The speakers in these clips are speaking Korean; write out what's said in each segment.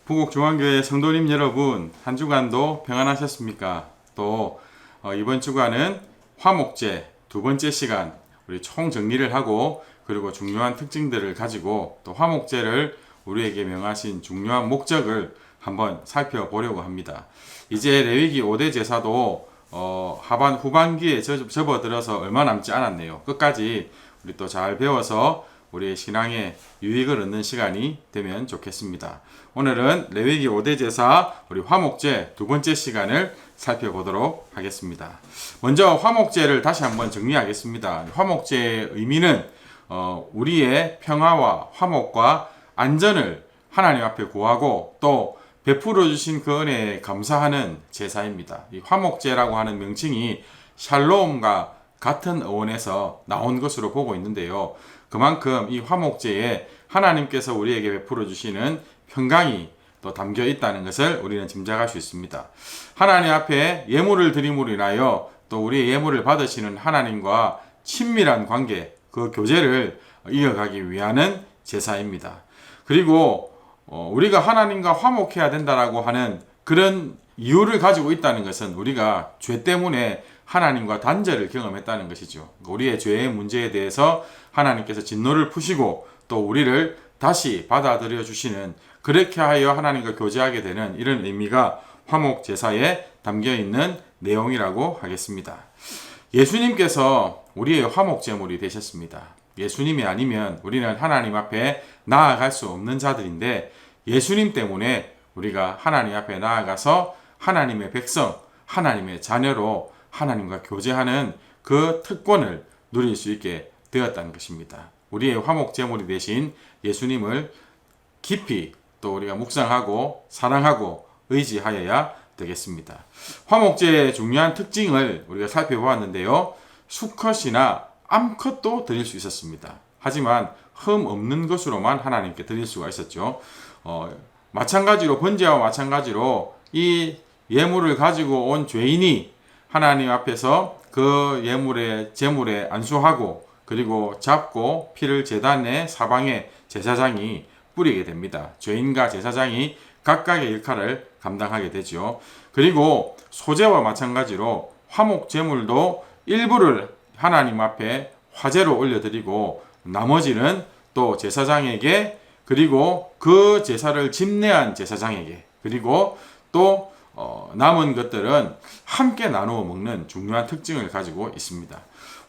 부곡중앙교회 성도님 여러분, 한 주간도 평안하셨습니까? 또 이번 주간은 화목제 두 번째 시간 우리 총 정리를 하고, 그리고 중요한 특징들을 가지고 또 화목제를 우리에게 명하신 중요한 목적을 한번 살펴보려고 합니다. 이제 레위기 5대 제사도 후반기에 접어들어서 얼마 남지 않았네요. 끝까지 우리 또 잘 배워서 우리의 신앙에 유익을 얻는 시간이 되면 좋겠습니다. 오늘은 레위기 5대 제사 우리 화목제 두 번째 시간을 살펴보도록 하겠습니다. 먼저 화목제를 다시 한번 정리하겠습니다. 화목제의 의미는 우리의 평화와 화목과 안전을 하나님 앞에 구하고 또 베풀어 주신 그 은혜에 감사하는 제사입니다. 이 화목제라고 하는 명칭이 샬롬과 같은 어원에서 나온 것으로 보고 있는데요. 그만큼 이 화목제에 하나님께서 우리에게 베풀어 주시는 평강이 또 담겨 있다는 것을 우리는 짐작할 수 있습니다. 하나님 앞에 예물을 드림으로 인하여 또 우리의 예물을 받으시는 하나님과 친밀한 관계, 그 교제를 이어가기 위한 제사입니다. 그리고 우리가 하나님과 화목해야 된다라고 하는 그런 이유를 가지고 있다는 것은 우리가 죄 때문에 하나님과 단절을 경험했다는 것이죠. 우리의 죄의 문제에 대해서 하나님께서 진노를 푸시고 또 우리를 다시 받아들여 주시는, 그렇게 하여 하나님과 교제하게 되는 이런 의미가 화목 제사에 담겨 있는 내용이라고 하겠습니다. 예수님께서 우리의 화목 제물이 되셨습니다. 예수님이 아니면 우리는 하나님 앞에 나아갈 수 없는 자들인데, 예수님 때문에 우리가 하나님 앞에 나아가서 하나님의 백성, 하나님의 자녀로 하나님과 교제하는 그 특권을 누릴 수 있게 되었다는 것입니다. 우리의 화목 제물이 되신 예수님을 깊이 또 우리가 묵상하고 사랑하고 의지하여야 되겠습니다. 화목제의 중요한 특징을 우리가 살펴보았는데요. 수컷이나 암컷도 드릴 수 있었습니다. 하지만 흠 없는 것으로만 하나님께 드릴 수가 있었죠. 마찬가지로 번제와 마찬가지로 이 예물을 가지고 온 죄인이 하나님 앞에서 그 제물에 안수하고 그리고 잡고 피를 제단의 사방에 제사장이 뿌리게 됩니다. 죄인과 제사장이 각각의 역할을 감당하게 되죠. 그리고 소제와 마찬가지로 화목 제물도 일부를 하나님 앞에 화제로 올려드리고 나머지는 또 제사장에게, 그리고 그 제사를 집례한 제사장에게, 그리고 또 남은 것들은 함께 나누어 먹는 중요한 특징을 가지고 있습니다.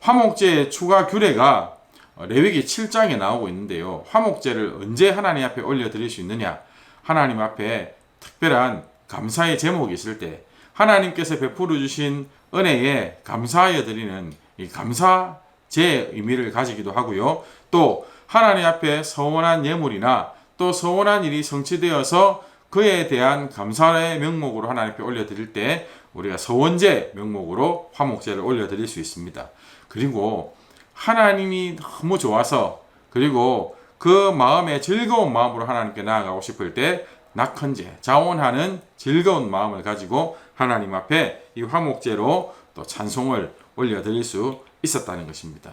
화목제의 추가 규례가 레위기 7장에 나오고 있는데요. 화목제를 언제 하나님 앞에 올려드릴 수 있느냐? 하나님 앞에 특별한 감사의 제목이 있을 때, 하나님께서 베풀어 주신 은혜에 감사하여 드리는 이 감사제의 의미를 가지기도 하고요. 또 하나님 앞에 서원한 예물이나 또 서원한 일이 성취되어서 그에 대한 감사의 명목으로 하나님 앞에 올려드릴 때 우리가 서원제 명목으로 화목제를 올려드릴 수 있습니다. 그리고 하나님이 너무 좋아서, 그리고 그 마음에 즐거운 마음으로 하나님께 나아가고 싶을 때 낙헌제, 자원하는 즐거운 마음을 가지고 하나님 앞에 이 화목제로 또 찬송을 올려드릴 수 있었다는 것입니다.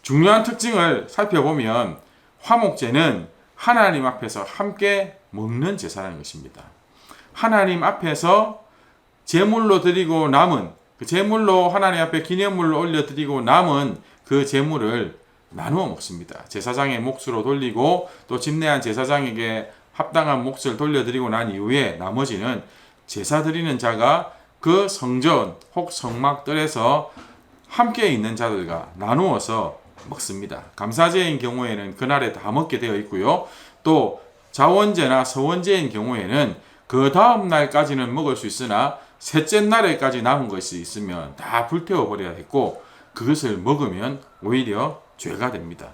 중요한 특징을 살펴보면 화목제는 하나님 앞에서 함께 먹는 제사라는 것입니다. 하나님 앞에서 제물로 드리고 남은 그 제물로 하나님 앞에 기념물로 올려드리고 남은 그 제물을 나누어 먹습니다. 제사장의 몫으로 돌리고 또 집례한 제사장에게 합당한 몫을 돌려드리고 난 이후에 나머지는 제사 드리는 자가 그 성전 혹 성막들에서 함께 있는 자들과 나누어서 먹습니다. 감사제인 경우에는 그날에 다 먹게 되어 있고요. 또 자원제나 서원제인 경우에는 그 다음 날까지는 먹을 수 있으나 셋째 날에까지 남은 것이 있으면 다 불태워 버려야 했고, 그것을 먹으면 오히려 죄가 됩니다.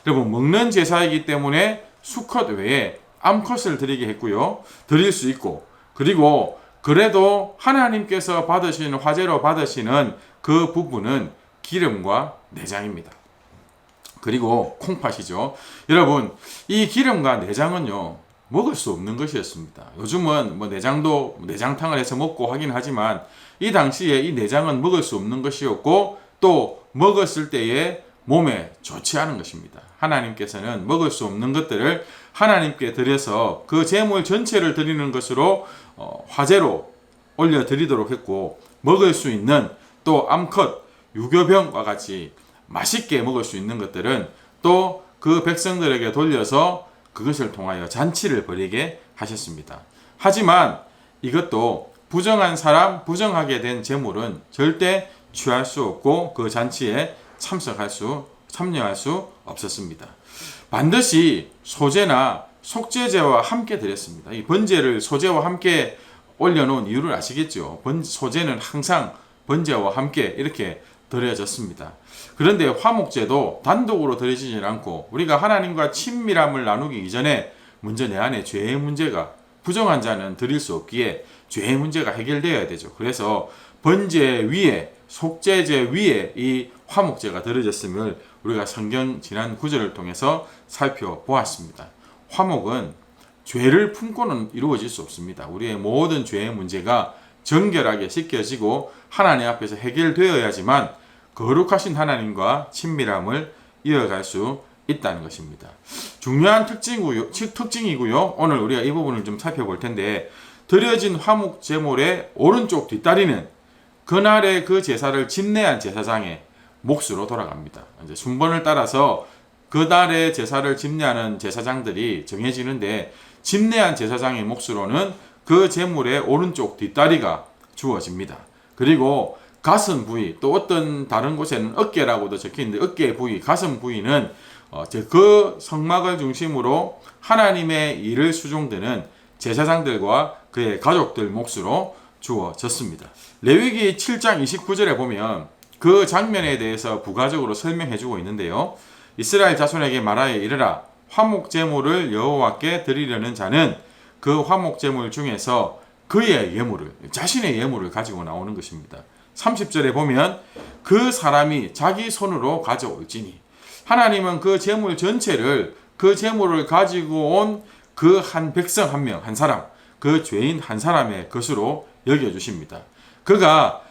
여러분, 먹는 제사이기 때문에 수컷 외에 암컷을 드리게 했고요. 드릴 수 있고, 그리고 그래도 하나님께서 받으시는 화제로 받으시는 그 부분은 기름과 내장입니다. 그리고 콩팥이죠. 여러분, 이 기름과 내장은요, 먹을 수 없는 것이었습니다. 요즘은 내장탕을 해서 먹고 하긴 하지만 이 당시에 이 내장은 먹을 수 없는 것이었고 또 먹었을 때에 몸에 좋지 않은 것입니다. 하나님께서는 먹을 수 없는 것들을 하나님께 드려서 그 제물 전체를 드리는 것으로 화제로 올려드리도록 했고, 먹을 수 있는 또 암컷, 유교병과 같이 맛있게 먹을 수 있는 것들은 또 그 백성들에게 돌려서 그것을 통하여 잔치를 벌이게 하셨습니다. 하지만 이것도 부정한 사람, 부정하게 된 제물은 절대 취할 수 없고 그 잔치에 참여할 수 없었습니다. 반드시 소제나 속죄제와 함께 드렸습니다. 이 번제를 소제와 함께 올려놓은 이유를 아시겠죠? 소제는 항상 번제와 함께 이렇게 드려졌습니다. 그런데 화목제도 단독으로 드려지지 않고 우리가 하나님과 친밀함을 나누기 이전에 먼저 내 안에 죄의 문제가, 부정한 자는 드릴 수 없기에 죄의 문제가 해결되어야 되죠. 그래서 번제 위에, 속죄제 위에 이 화목제가 드려졌음을 우리가 성경 지난 구절을 통해서 살펴보았습니다. 화목은 죄를 품고는 이루어질 수 없습니다. 우리의 모든 죄의 문제가 정결하게 씻겨지고 하나님 앞에서 해결되어야지만 거룩하신 하나님과 친밀함을 이어갈 수 있다는 것입니다. 중요한 특징이고요. 오늘 우리가 이 부분을 좀 살펴볼 텐데, 드려진 화목 제물의 오른쪽 뒷다리는 그날의 그 제사를 집례한 제사장의 몫으로 돌아갑니다. 이제 순번을 따라서 그날의 제사를 집례하는 제사장들이 정해지는데, 집례한 제사장의 몫으로는 그 제물의 오른쪽 뒷다리가 주어집니다. 그리고 가슴 부위, 또 어떤 다른 곳에는 어깨라고도 적혀있는데 어깨 부위, 가슴 부위는 그 성막을 중심으로 하나님의 일을 수종드는 제사장들과 그의 가족들 몫으로 주어졌습니다. 레위기 7장 29절에 보면 그 장면에 대해서 부가적으로 설명해주고 있는데요. 이스라엘 자손에게 말하여 이르라, 화목 제물을 여호와께 드리려는 자는 그 화목 제물 중에서 그의 예물을, 자신의 예물을 가지고 나오는 것입니다. 30절에 보면 그 사람이 자기 손으로 가져올지니, 하나님은 그 제물 전체를, 그 제물을 가지고 온 그 한 백성 한 명, 한 사람, 그 죄인 한 사람의 것으로 여겨주십니다. 그가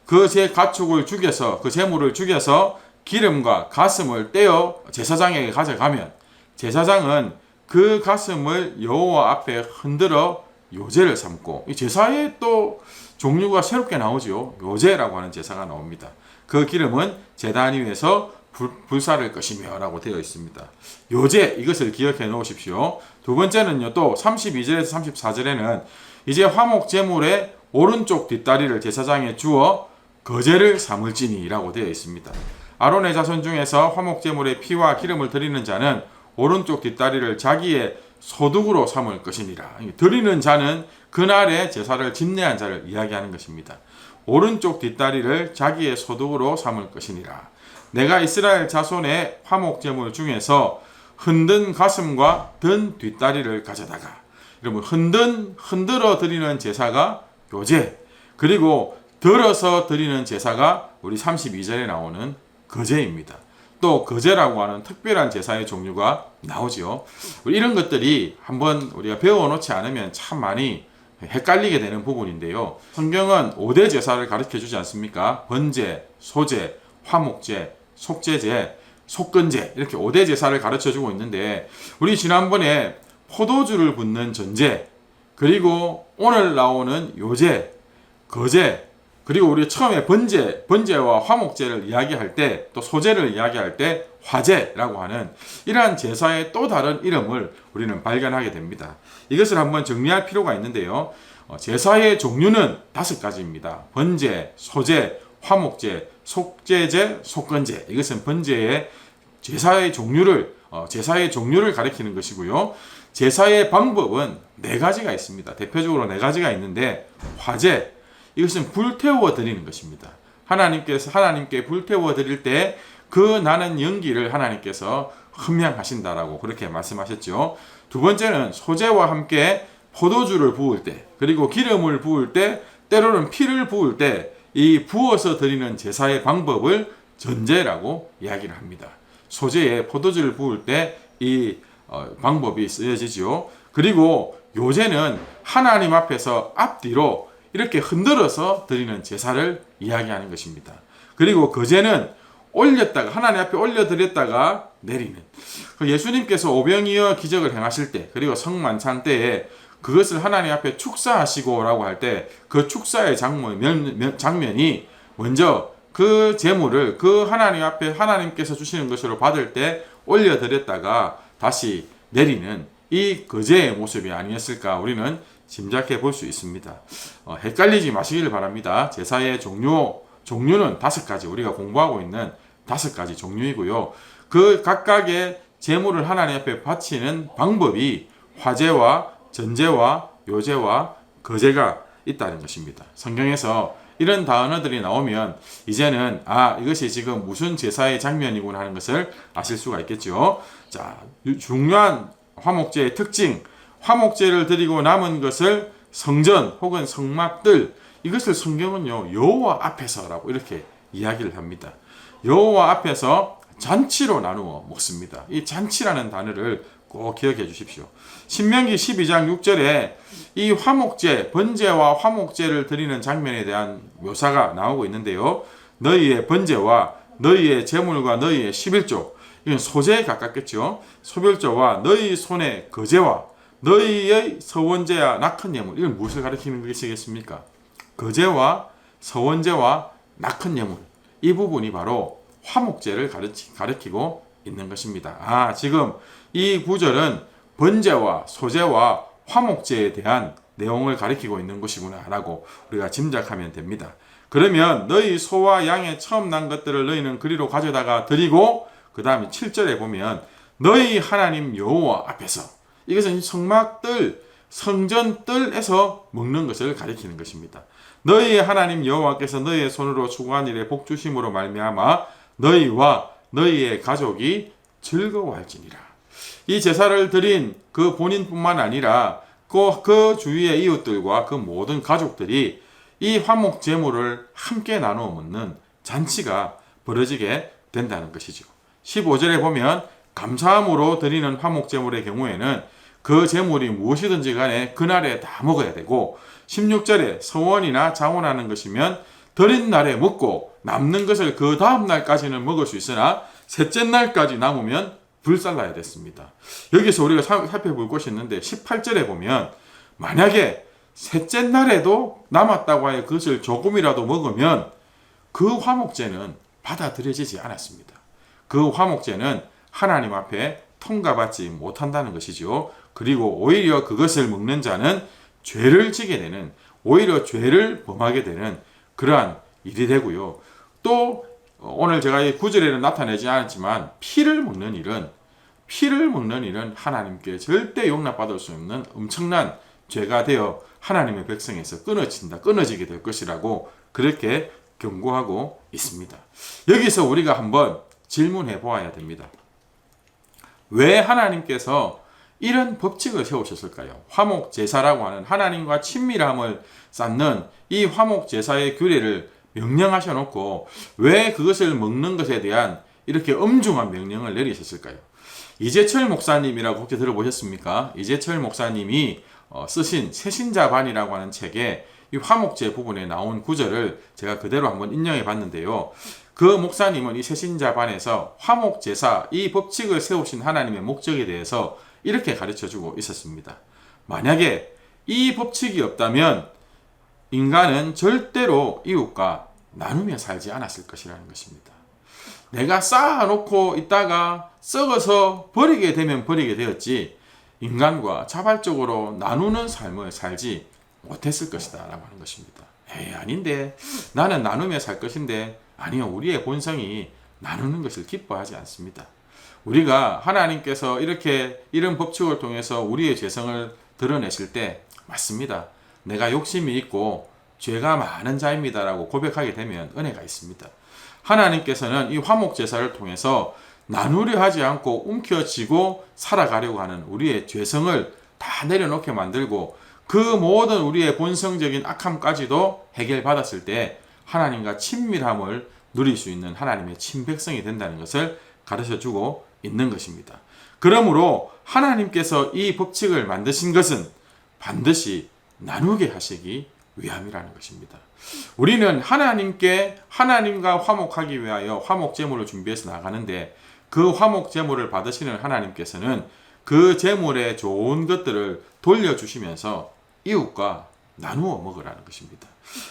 그 제 가축을 죽여서, 그 제물을 죽여서 기름과 가슴을 떼어 제사장에게 가져가면 제사장은 그 가슴을 여호와 앞에 흔들어 요제를 삼고, 이 제사에 또 종류가 새롭게 나오죠. 요제라고 하는 제사가 나옵니다. 그 기름은 제단 위에서 불사를 것이며 라고 되어 있습니다. 요제, 이것을 기억해 놓으십시오. 두 번째는요, 또 32절에서 34절에는 이제 화목 제물의 오른쪽 뒷다리를 제사장에 주어 거제를 삼을지니 라고 되어 있습니다. 아론의 자손 중에서 화목 제물의 피와 기름을 드리는 자는 오른쪽 뒷다리를 자기의 소득으로 삼을 것이니라. 드리는 자는 그날의 제사를 집례한 자를 이야기하는 것입니다. 오른쪽 뒷다리를 자기의 소득으로 삼을 것이니라. 내가 이스라엘 자손의 화목 제물 중에서 흔든 가슴과 든 뒷다리를 가져다가, 여러분, 흔들어 드리는 제사가 요제, 그리고 들어서 드리는 제사가 우리 32절에 나오는 거제입니다. 또 거제라고 하는 특별한 제사의 종류가 나오죠. 이런 것들이 한번 우리가 배워놓지 않으면 참 많이 헷갈리게 되는 부분인데요. 성경은 5대 제사를 가르쳐 주지 않습니까? 번제, 소제, 화목제, 속죄제, 속건제, 이렇게 5대 제사를 가르쳐 주고 있는데, 우리 지난번에 포도주를 붓는 전제, 그리고 오늘 나오는 요제, 거제, 그리고 우리 처음에 번제와 화목제를 이야기할 때, 또 소제를 이야기할 때 화제라고 하는 이러한 제사의 또 다른 이름을 우리는 발견하게 됩니다. 이것을 한번 정리할 필요가 있는데요. 제사의 종류는 5가지입니다. 번제, 소제, 화목제, 속죄제, 속건제. 이것은 번제의 제사의 종류를 가리키는 것이고요. 제사의 방법은 4가지가 있습니다. 대표적으로 4가지가 있는데, 화제, 이것은 불태워 드리는 것입니다. 하나님께 불태워 드릴 때 그 나는 연기를 하나님께서 흠양하신다라고 그렇게 말씀하셨죠. 두 번째는 소제와 함께 포도주를 부을 때, 그리고 기름을 부을 때, 때로는 피를 부을 때, 이 부어서 드리는 제사의 방법을 전제라고 이야기를 합니다. 소제에 포도주를 부을 때 이 방법이 쓰여지죠. 그리고 요제는 하나님 앞에서 앞뒤로 이렇게 흔들어서 드리는 제사를 이야기하는 것입니다. 그리고 거제는 올렸다가, 하나님 앞에 올려드렸다가 내리는. 예수님께서 오병이어 기적을 행하실 때, 그리고 성만찬 때에 그것을 하나님 앞에 축사하시고라고 할 때 그 축사의 장면이 먼저 그 제물을 그 하나님 앞에 하나님께서 주시는 것으로 받을 때 올려드렸다가 다시 내리는 이 거제의 모습이 아니었을까 우리는 짐작해 볼 수 있습니다. 헷갈리지 마시기를 바랍니다. 제사의 종류는 5가지, 우리가 공부하고 있는 5가지 종류이고요. 그 각각의 제물을 하나님 앞에 바치는 방법이 화제와 전제와 요제와 거제가 있다는 것입니다. 성경에서 이런 단어들이 나오면 이제는 이것이 지금 무슨 제사의 장면이구나 하는 것을 아실 수가 있겠죠. 자, 중요한 화목제의 특징, 화목제를 드리고 남은 것을 성전 혹은 성막들, 이것을 성경은요 여호와 앞에서라고 이렇게 이야기를 합니다. 여호와 앞에서 잔치로 나누어 먹습니다. 이 잔치라는 단어를 꼭 기억해 주십시오. 신명기 12장 6절에 이 화목제, 번제와 화목제를 드리는 장면에 대한 묘사가 나오고 있는데요. 너희의 번제와 너희의 제물과 너희의 11조, 이건 소제에 가깝겠죠. 소별조와 너희 손의 거제와 너희의 서원제와 낙헌 예물, 이건 무엇을 가리키는 것이겠습니까? 거제와 서원제와 낙헌 예물, 이 부분이 바로 화목제를 가리키고 있는 것입니다. 지금 이 구절은 번제와 소제와 화목제에 대한 내용을 가리키고 있는 것이구나 라고 우리가 짐작하면 됩니다. 그러면 너희 소와 양의 처음 난 것들을 너희는 그리로 가져다가 드리고, 그 다음에 7절에 보면 너희 하나님 여호와 앞에서, 이것은 성막들, 성전뜰에서 먹는 것을 가리키는 것입니다. 너희 하나님 여호와께서 너희의 손으로 수고한 일에 복 주심으로 말미암아 너희와 너희의 가족이 즐거워할지니라. 이 제사를 드린 그 본인뿐만 아니라 그 주위의 이웃들과 그 모든 가족들이 이 화목 제물을 함께 나누어 먹는 잔치가 벌어지게 된다는 것이죠. 15절에 보면 감사함으로 드리는 화목 제물의 경우에는 그 제물이 무엇이든지 간에 그날에 다 먹어야 되고, 16절에 서원이나 장원하는 것이면 드린 날에 먹고 남는 것을 그 다음 날까지는 먹을 수 있으나 셋째 날까지 남으면 불살라야 됐습니다. 여기서 우리가 살펴볼 것이 있는데 18절에 보면 만약에 셋째 날에도 남았다고 하여 그것을 조금이라도 먹으면 그 화목제는 받아들여지지 않았습니다. 그 화목제는 하나님 앞에 통과받지 못한다는 것이죠. 그리고 오히려 그것을 먹는 자는 죄를 지게 되는, 오히려 죄를 범하게 되는 그러한 일이 되고요. 또 오늘 제가 이 구절에는 나타내지 않았지만 피를 먹는 일은 하나님께 절대 용납받을 수 없는 엄청난 죄가 되어 하나님의 백성에서 끊어지게 될 것이라고 그렇게 경고하고 있습니다. 여기서 우리가 한번 질문해 보아야 됩니다. 왜 하나님께서 이런 법칙을 세우셨을까요? 화목 제사라고 하는 하나님과 친밀함을 쌓는 이 화목 제사의 규례를 명령하셔 놓고 왜 그것을 먹는 것에 대한 이렇게 엄중한 명령을 내리셨을까요? 이재철 목사님이라고 혹시 들어보셨습니까? 이재철 목사님이 쓰신 새신자반이라고 하는 책에 이 화목제 부분에 나온 구절을 제가 그대로 한번 인용해 봤는데요. 그 목사님은 이 새신자반에서 화목제사, 이 법칙을 세우신 하나님의 목적에 대해서 이렇게 가르쳐주고 있었습니다. 만약에 이 법칙이 없다면 인간은 절대로 이웃과 나누며 살지 않았을 것이라는 것입니다. 내가 쌓아놓고 있다가 썩어서 버리게 되면 버리게 되었지 인간과 자발적으로 나누는 삶을 살지 못했을 것이다 라고 하는 것입니다. 아닌데 나는 나누며 살 것인데, 아니요, 우리의 본성이 나누는 것을 기뻐하지 않습니다. 우리가 하나님께서 이런 법칙을 통해서 우리의 죄성을 드러내실 때 맞습니다. 내가 욕심이 있고 죄가 많은 자입니다라고 고백하게 되면 은혜가 있습니다. 하나님께서는 이 화목 제사를 통해서 나누려 하지 않고 움켜쥐고 살아가려고 하는 우리의 죄성을 다 내려놓게 만들고 그 모든 우리의 본성적인 악함까지도 해결받았을 때 하나님과 친밀함을 누릴 수 있는 하나님의 친백성이 된다는 것을 가르쳐주고 있는 것입니다. 그러므로 하나님께서 이 법칙을 만드신 것은 반드시 나누게 하시기 위함이라는 것입니다. 우리는 하나님과 화목하기 위하여 화목 제물을 준비해서 나가는데 그 화목 제물을 받으시는 하나님께서는 그 제물의 좋은 것들을 돌려주시면서 이웃과 나누어 먹으라는 것입니다.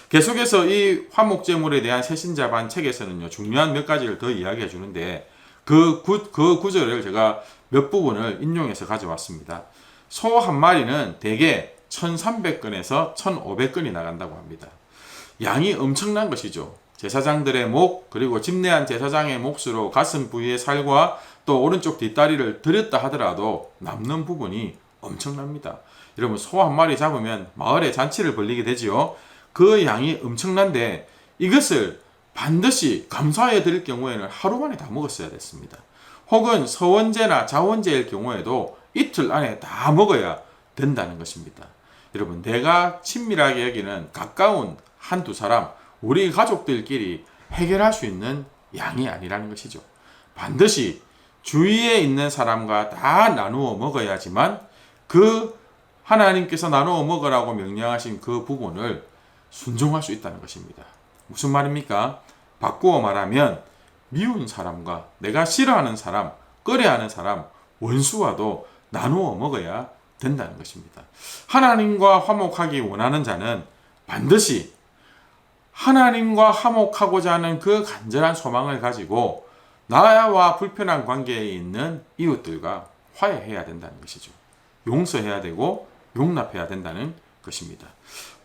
계속해서 이 화목 제물에 대한 새신자반 책에서는요, 중요한 몇 가지를 더 이야기해 주는데 그 구절을 제가 몇 부분을 인용해서 가져왔습니다. 소 한 마리는 대개 1300근에서 1500근이 나간다고 합니다. 양이 엄청난 것이죠. 제사장들의 목, 그리고 집례한 제사장의 몫으로 가슴 부위의 살과 또 오른쪽 뒷다리를 드렸다 하더라도 남는 부분이 엄청납니다. 여러분, 소 한 마리 잡으면 마을에 잔치를 벌리게 되지요. 그 양이 엄청난데 이것을 반드시 감사해 드릴 경우에는 하루 만에 다 먹었어야 됐습니다. 혹은 서원제나 자원제일 경우에도 이틀 안에 다 먹어야 된다는 것입니다. 여러분, 내가 친밀하게 여기는 가까운 한두 사람, 우리 가족들끼리 해결할 수 있는 양이 아니라는 것이죠. 반드시 주위에 있는 사람과 다 나누어 먹어야지만 그 하나님께서 나누어 먹으라고 명령하신 그 부분을 순종할 수 있다는 것입니다. 무슨 말입니까? 바꾸어 말하면 미운 사람과 내가 싫어하는 사람, 꺼려하는 사람, 원수와도 나누어 먹어야 된다는 것입니다. 하나님과 화목하기 원하는 자는 반드시 하나님과 화목하고자 하는 그 간절한 소망을 가지고 나와 불편한 관계에 있는 이웃들과 화해해야 된다는 것이죠. 용서해야 되고 용납해야 된다는 것입니다.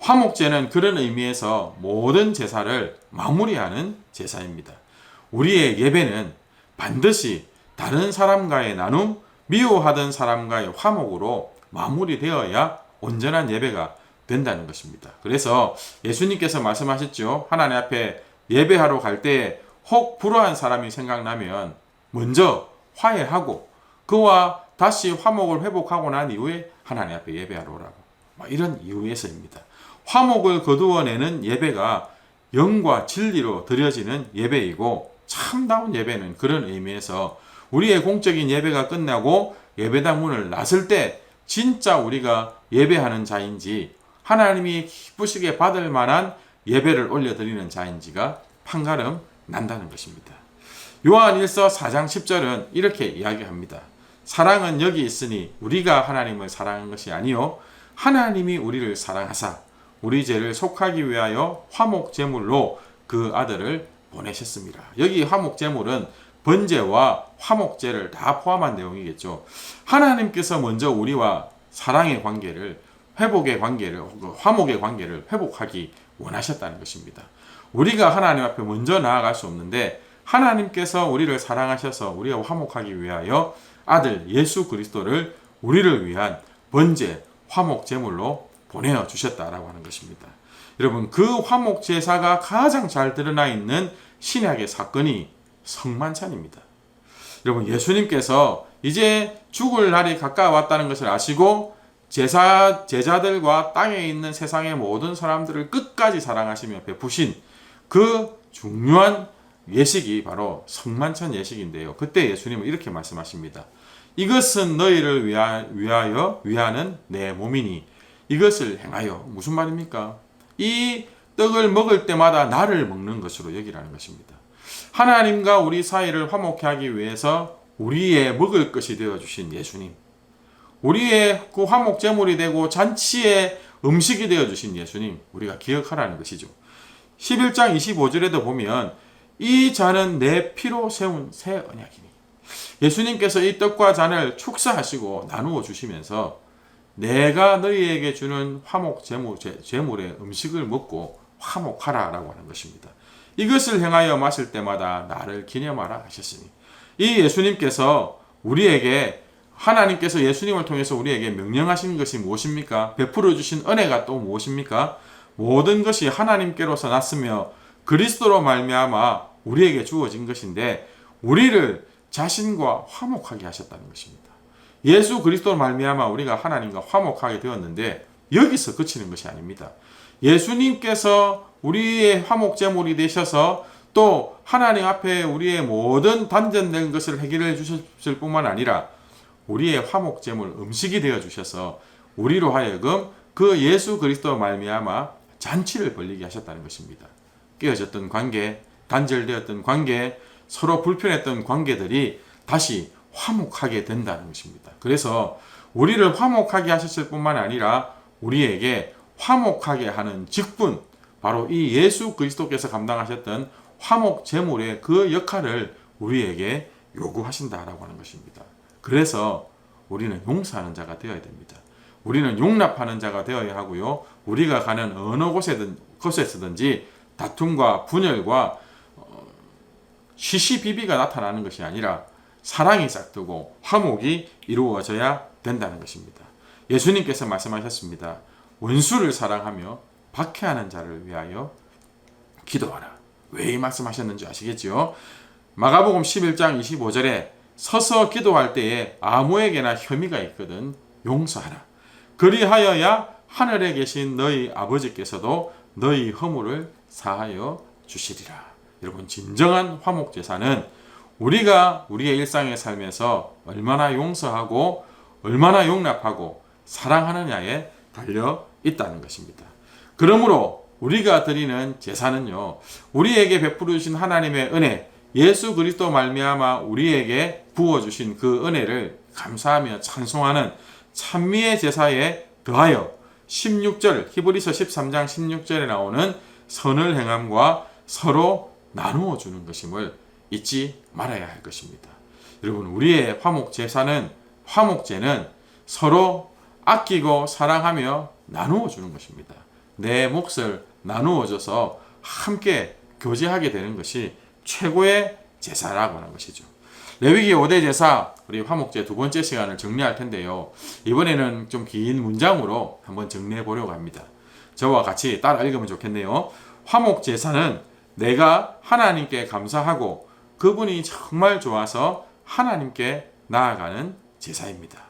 화목제는 그런 의미에서 모든 제사를 마무리하는 제사입니다. 우리의 예배는 반드시 다른 사람과의 나눔, 미워하던 사람과의 화목으로 마무리되어야 온전한 예배가 된다는 것입니다. 그래서 예수님께서 말씀하셨죠. 하나님 앞에 예배하러 갈 때 혹 불화한 사람이 생각나면 먼저 화해하고 그와 다시 화목을 회복하고 난 이후에 하나님 앞에 예배하러 오라고. 이런 이유에서입니다. 화목을 거두어내는 예배가 영과 진리로 드려지는 예배이고 참다운 예배는 그런 의미에서 우리의 공적인 예배가 끝나고 예배당 문을 나설 때 진짜 우리가 예배하는 자인지 하나님이 기쁘시게 받을 만한 예배를 올려드리는 자인지가 판가름 난다는 것입니다. 요한 1서 4장 10절은 이렇게 이야기합니다. 사랑은 여기 있으니 우리가 하나님을 사랑한 것이 아니요 하나님이 우리를 사랑하사 우리 죄를 속하기 위하여 화목 제물로 그 아들을 보내셨습니다. 여기 화목 제물은 번제와 화목제를 다 포함한 내용이겠죠. 하나님께서 먼저 우리와 사랑의 관계를 회복의 관계를 화목의 관계를 회복하기 원하셨다는 것입니다. 우리가 하나님 앞에 먼저 나아갈 수 없는데 하나님께서 우리를 사랑하셔서 우리와 화목하기 위하여 아들 예수 그리스도를 우리를 위한 번제 화목 제물로 보내어 주셨다라고 하는 것입니다. 여러분, 그 화목 제사가 가장 잘 드러나 있는 신약의 사건이 성만찬입니다. 여러분, 예수님께서 이제 죽을 날이 가까웠다는 것을 아시고 제자들과 땅에 있는 세상의 모든 사람들을 끝까지 사랑하시며 베푸신 그 중요한 예식이 바로 성만찬 예식인데요. 그때 예수님은 이렇게 말씀하십니다. 이것은 너희를 위하는 내 몸이니 이것을 행하여. 무슨 말입니까? 이 떡을 먹을 때마다 나를 먹는 것으로 여기라는 것입니다. 하나님과 우리 사이를 화목케 하기 위해서 우리의 먹을 것이 되어주신 예수님, 우리의 그 화목 제물이 되고 잔치의 음식이 되어주신 예수님, 우리가 기억하라는 것이죠. 11장 25절에도 보면 이 잔은 내 피로 세운 새 언약이니. 예수님께서 이 떡과 잔을 축사하시고 나누어 주시면서 내가 너희에게 주는 화목 제물의 음식을 먹고 화목하라라고 하는 것입니다. 이것을 행하여 마실 때마다 나를 기념하라 하셨으니, 이 예수님께서 우리에게, 하나님께서 예수님을 통해서 우리에게 명령하신 것이 무엇입니까? 베풀어 주신 은혜가 또 무엇입니까? 모든 것이 하나님께로서 났으며 그리스도로 말미암아 우리에게 주어진 것인데 우리를 자신과 화목하게 하셨다는 것입니다. 예수 그리스도로 말미암아 우리가 하나님과 화목하게 되었는데 여기서 그치는 것이 아닙니다. 예수님께서 우리의 화목 제물이 되셔서 또 하나님 앞에 우리의 모든 단전된 것을 해결해 주셨을 뿐만 아니라 우리의 화목 제물 음식이 되어 주셔서 우리로 하여금 그 예수 그리스도로 말미암아 잔치를 벌리게 하셨다는 것입니다. 깨어졌던 관계, 단절되었던 관계, 서로 불편했던 관계들이 다시 화목하게 된다는 것입니다. 그래서 우리를 화목하게 하셨을 뿐만 아니라 우리에게 화목하게 하는 직분, 바로 이 예수 그리스도께서 감당하셨던 화목 제물의 그 역할을 우리에게 요구하신다라고 하는 것입니다. 그래서 우리는 용서하는 자가 되어야 됩니다. 우리는 용납하는 자가 되어야 하고요. 우리가 가는 어느 곳에서든지 다툼과 분열과 시시비비가 나타나는 것이 아니라 사랑이 싹트고 화목이 이루어져야 된다는 것입니다. 예수님께서 말씀하셨습니다. 원수를 사랑하며 박해하는 자를 위하여 기도하라. 왜 이 말씀하셨는지 아시겠죠? 마가복음 11장 25절에 서서 기도할 때에 아무에게나 혐의가 있거든 용서하라. 그리하여야 하늘에 계신 너희 아버지께서도 너희 허물을 사하여 주시리라. 여러분, 진정한 화목제사는 우리가 우리의 일상의 삶에서 얼마나 용서하고 얼마나 용납하고 사랑하느냐에 달려 있다는 것입니다. 그러므로 우리가 드리는 제사는요, 우리에게 베풀어 주신 하나님의 은혜, 예수 그리스도 말미암아 우리에게 부어주신 그 은혜를 감사하며 찬송하는 찬미의 제사에 더하여 16절, 히브리서 13장 16절에 나오는 선을 행함과 서로 나누어 주는 것임을 잊지 말아야 할 것입니다. 여러분, 우리의 화목제는 서로 아끼고 사랑하며 나누어 주는 것입니다. 내 몫을 나누어 줘서 함께 교제하게 되는 것이 최고의 제사라고 하는 것이죠. 레위기 5대 제사, 우리 화목제 두 번째 시간을 정리할 텐데요. 이번에는 좀 긴 문장으로 한번 정리해 보려고 합니다. 저와 같이 따라 읽으면 좋겠네요. 화목제사는 내가 하나님께 감사하고 그분이 정말 좋아서 하나님께 나아가는 제사입니다.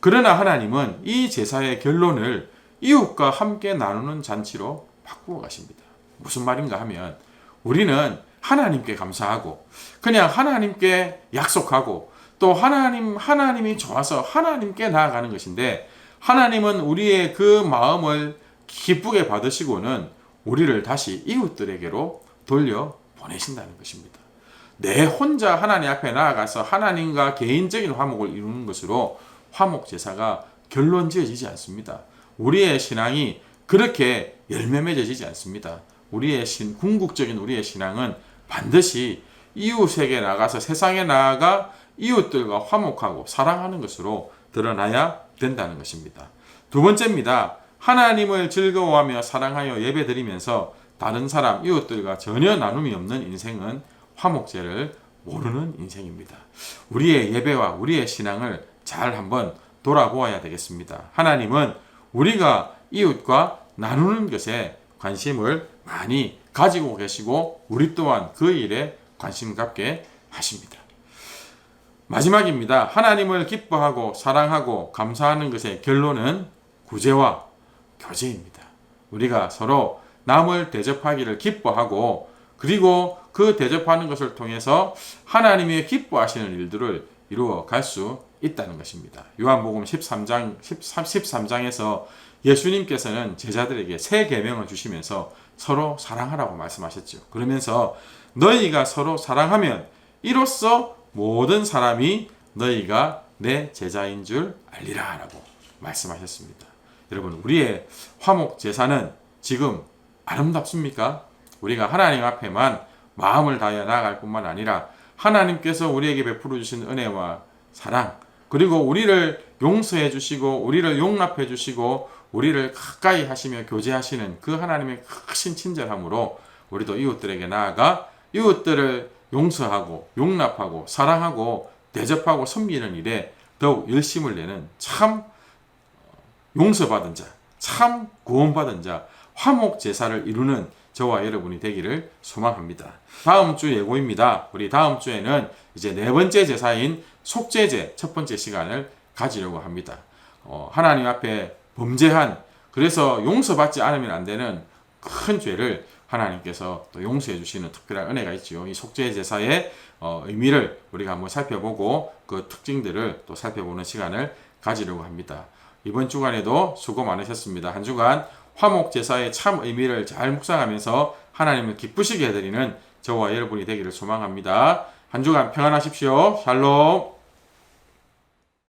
그러나 하나님은 이 제사의 결론을 이웃과 함께 나누는 잔치로 바꾸어 가십니다. 무슨 말인가 하면 우리는 하나님께 감사하고 그냥 하나님께 약속하고 또 하나님이 좋아서 하나님께 나아가는 것인데, 하나님은 우리의 그 마음을 기쁘게 받으시고는 우리를 다시 이웃들에게로 돌려 보내신다는 것입니다. 내 혼자 하나님 앞에 나아가서 하나님과 개인적인 화목을 이루는 것으로 화목 제사가 결론 지어지지 않습니다. 우리의 신앙이 그렇게 열매 맺어지지 않습니다. 궁극적인 우리의 신앙은 반드시 이웃에게 나가서 세상에 나아가 이웃들과 화목하고 사랑하는 것으로 드러나야 된다는 것입니다. 두 번째입니다. 하나님을 즐거워하며 사랑하여 예배드리면서 다른 사람, 이웃들과 전혀 나눔이 없는 인생은 화목제를 모르는 인생입니다. 우리의 예배와 우리의 신앙을 잘 한번 돌아보아야 되겠습니다. 하나님은 우리가 이웃과 나누는 것에 관심을 많이 가지고 계시고 우리 또한 그 일에 관심 갖게 하십니다. 마지막입니다. 하나님을 기뻐하고 사랑하고 감사하는 것의 결론은 구제와 교제입니다. 우리가 서로 남을 대접하기를 기뻐하고 그리고 그 대접하는 것을 통해서 하나님이 기뻐하시는 일들을 이루어 갈 수 있다는 것입니다. 요한복음 13장에서 예수님께서는 제자들에게 새 계명을 주시면서 서로 사랑하라고 말씀하셨죠. 그러면서 너희가 서로 사랑하면 이로써 모든 사람이 너희가 내 제자인 줄 알리라 라고 말씀하셨습니다. 여러분, 우리의 화목 제사는 지금 아름답습니까? 우리가 하나님 앞에만 마음을 다하여 나아갈 뿐만 아니라 하나님께서 우리에게 베풀어 주신 은혜와 사랑, 그리고 우리를 용서해 주시고 우리를 용납해 주시고 우리를 가까이 하시며 교제하시는 그 하나님의 크신 친절함으로 우리도 이웃들에게 나아가 이웃들을 용서하고 용납하고 사랑하고 대접하고 섬기는 일에 더욱 열심을 내는 참 용서받은 자, 참 구원받은 자, 화목 제사를 이루는 저와 여러분이 되기를 소망합니다. 다음 주 예고입니다. 우리 다음 주에는 이제 네 번째 제사인 속죄제 첫 번째 시간을 가지려고 합니다. 하나님 앞에 범죄한, 그래서 용서받지 않으면 안 되는 큰 죄를 하나님께서 또 용서해 주시는 특별한 은혜가 있지요. 이 속죄 제사의 의미를 우리가 한번 살펴보고 그 특징들을 또 살펴보는 시간을 가지려고 합니다. 이번 주간에도 수고 많으셨습니다. 한 주간 화목 제사의 참 의미를 잘 묵상하면서 하나님을 기쁘시게 해드리는 저와 여러분이 되기를 소망합니다. 한 주간 평안하십시오. 샬롬.